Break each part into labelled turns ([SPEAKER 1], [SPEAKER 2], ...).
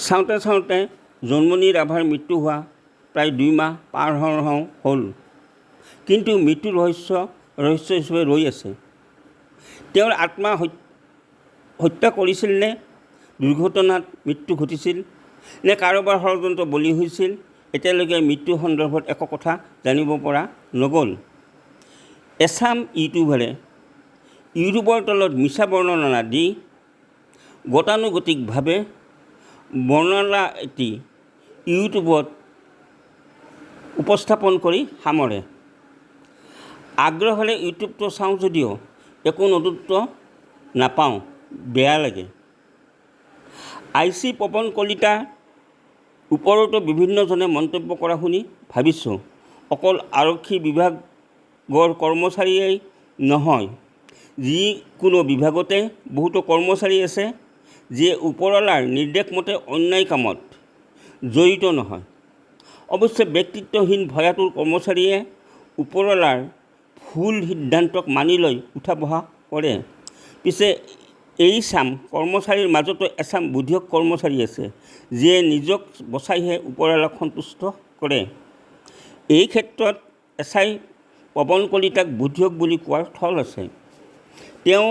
[SPEAKER 1] চাওঁতে চাওঁতে জন্মনি ৰাভাৰ মৃত্যু হোৱা প্ৰায় 2 মাহ পাৰ হওঁ হ'ল, কিন্তু মৃত্যু ৰহস্য হিচাপে ৰৈ আছে। তেওঁৰ আত্মা হত্যা কৰিছিল নে, দুৰ্ঘটনাত মৃত্যু ঘটিছিল নে কাৰোবাৰ ষড়যন্ত্ৰ বলি হৈছিল, এতিয়ালৈকে মৃত্যু সন্দৰ্ভত একো কথা জানিব পৰা নগ'ল। এচাম ইউটিউবৰ তলত মিছা বৰ্ণনা দি গতানুগতিকভাৱে বৰ্ণনা এটি ইউটিউবত উপস্থাপন কৰি সামৰে। আগ্ৰহেৰে ইউটিউবটো চাওঁ যদিও একো নতুনত্ব নাপাওঁ, বেয়া লাগে। আই.চি. পৱন কলিতাৰ ওপৰতো বিভিন্নজনে মন্তব্য কৰা শুনি ভাবিছোঁ, অকল আৰক্ষী বিভাগৰ কৰ্মচাৰীয়েই নহয়, যিকোনো বিভাগতে বহুতো কৰ্মচাৰী আছে যিয়ে ওপৰৱালাৰ নিৰ্দেশমতে অন্যায় কামত জড়িত নহয়। অৱশ্যে ব্যক্তিত্বহীন ভয়াতুৰ কৰ্মচাৰীয়ে ওপৰৱালাৰ ভুল সিদ্ধান্তক মানি লৈ উঠা বহা কৰে। পিছে এই চাম কৰ্মচাৰীৰ মাজতো এচাম বুদ্ধিয়ক কৰ্মচাৰী আছে, যিয়ে নিজক বচাইহে ওপৰৱালাক সন্তুষ্ট কৰে। এই ক্ষেত্ৰত এছআই পৱন কলিতাক বুদ্ধিয়ক বুলি কোৱাৰ থল আছে। তেওঁ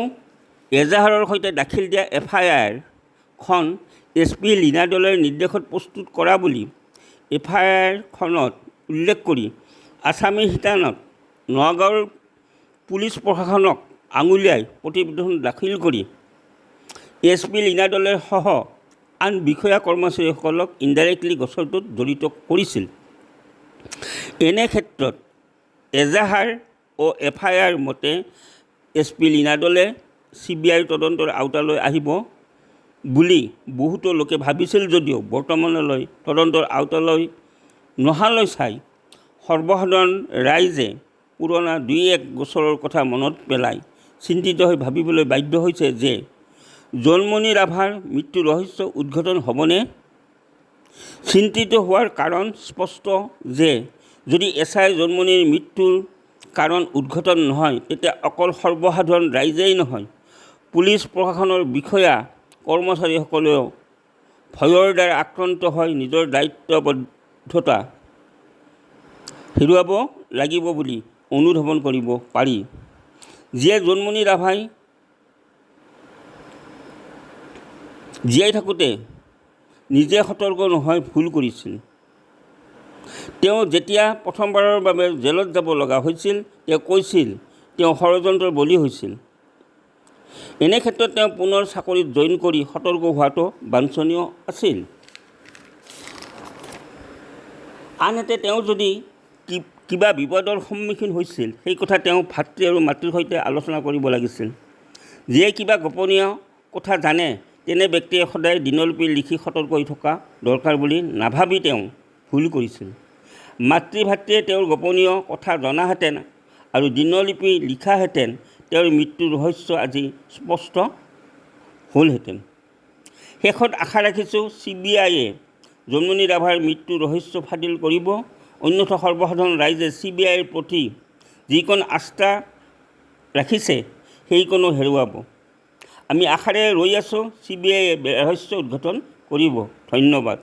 [SPEAKER 1] এজাহাৰৰ সৈতে দাখিল দিয়া FIR খন SP লীনা দলৈৰ নিৰ্দেশত প্ৰস্তুত কৰা বুলি FIR খনত উল্লেখ কৰি আছামী শিতানত নগাঁৱৰ পুলিচ প্ৰশাসনক আঙুলিয়াই প্ৰতিবেদন দাখিল কৰি SP লীনা দলে সহ আন বিষয়া কৰ্মচাৰীসকলক ইনডাইৰেক্টলি গোচৰটোত জড়িত কৰিছিল। এনে ক্ষেত্ৰত এজাহাৰ ও FIR মতে SP লীনা দলে CBI তদন্তৰ আওতালৈ আহিব বুলি বহুতো লোকে ভাবিছিল যদিও বৰ্তমানলৈ তদন্তৰ আওতালৈ নহালৈ চাই সৰ্বসাধাৰণ ৰাইজে পুৰণা 2-1 গোচৰৰ কথা মনত পেলাই চিন্তিত হৈ ভাবিবলৈ বাধ্য হৈছে যে জন্মনি ৰাভাৰ মৃত্যু ৰহস্য উদ্ঘাটন হ'বনে? চিন্তিত হোৱাৰ কাৰণ স্পষ্ট যে যদি এছআই জন্মনিৰ মৃত্যুৰ কাৰণ উদ্ঘাটন নহয়, তেতিয়া অকল সৰ্বসাধাৰণ ৰাইজেই নহয়, পুলিচ প্ৰশাসনৰ বিষয়া কৰ্মচাৰীসকলেও ভয়ৰ দ্বাৰা আক্ৰান্ত হৈ নিজৰ দায়িত্ববদ্ধতা হেৰুৱাব লাগিব বুলি অনুধাৱন কৰিব পাৰি। যিয়ে জন্মনি ৰাভাই জীয়াই থাকোঁতে নিজে সতৰ্ক নহয় ভুল কৰিছিল। তেওঁ যেতিয়া প্ৰথমবাৰৰ বাবে জেলত যাব লগা হৈছিল, তেওঁ কৈছিল তেওঁ ষড়যন্ত্ৰৰ বলি হৈছিল। এনে ক্ষেত্ৰত তেওঁ পুনৰ চাকৰিত জইন কৰি সতৰ্ক হোৱাটো বাঞ্ছনীয় আছিল। আনহাতে তেওঁ যদি কিবা বিপদৰ সন্মুখীন হৈছিল, সেই কথা তেওঁ ভাতৃ আৰু মাতৃৰ সৈতে আলোচনা কৰিব লাগিছিল। যিয়ে কিবা গোপনীয় কথা জানে, তেনে ব্যক্তিয়ে সদায় দিনলিপি লিখি সতৰ্ক হৈ থকা দৰকাৰ বুলি নাভাবি তেওঁ ভুল কৰিছিল। মাতৃ-ভাতৃয়ে তেওঁৰ গোপনীয় কথা জনাহেঁতেন আৰু দিনলিপি লিখাহেঁতেন, তেওঁৰ মৃত্যুৰ ৰহস্য আজি স্পষ্ট হ'লহেঁতেন। শেষত আশা ৰাখিছোঁ CBIয়ে জন্মনি ৰাভাৰ মৃত্যুৰ ৰহস্য ফাদিল কৰিব, অন্যথা সৰ্বসাধাৰণ ৰাইজে CBIৰ প্ৰতি যিকণ আস্থা ৰাখিছে সেইকণো হেৰুৱাব। আমি আশাৰে ৰৈ আছোঁ CBIয়ে ৰহস্য উদ্ঘাটন কৰিব। ধন্যবাদ।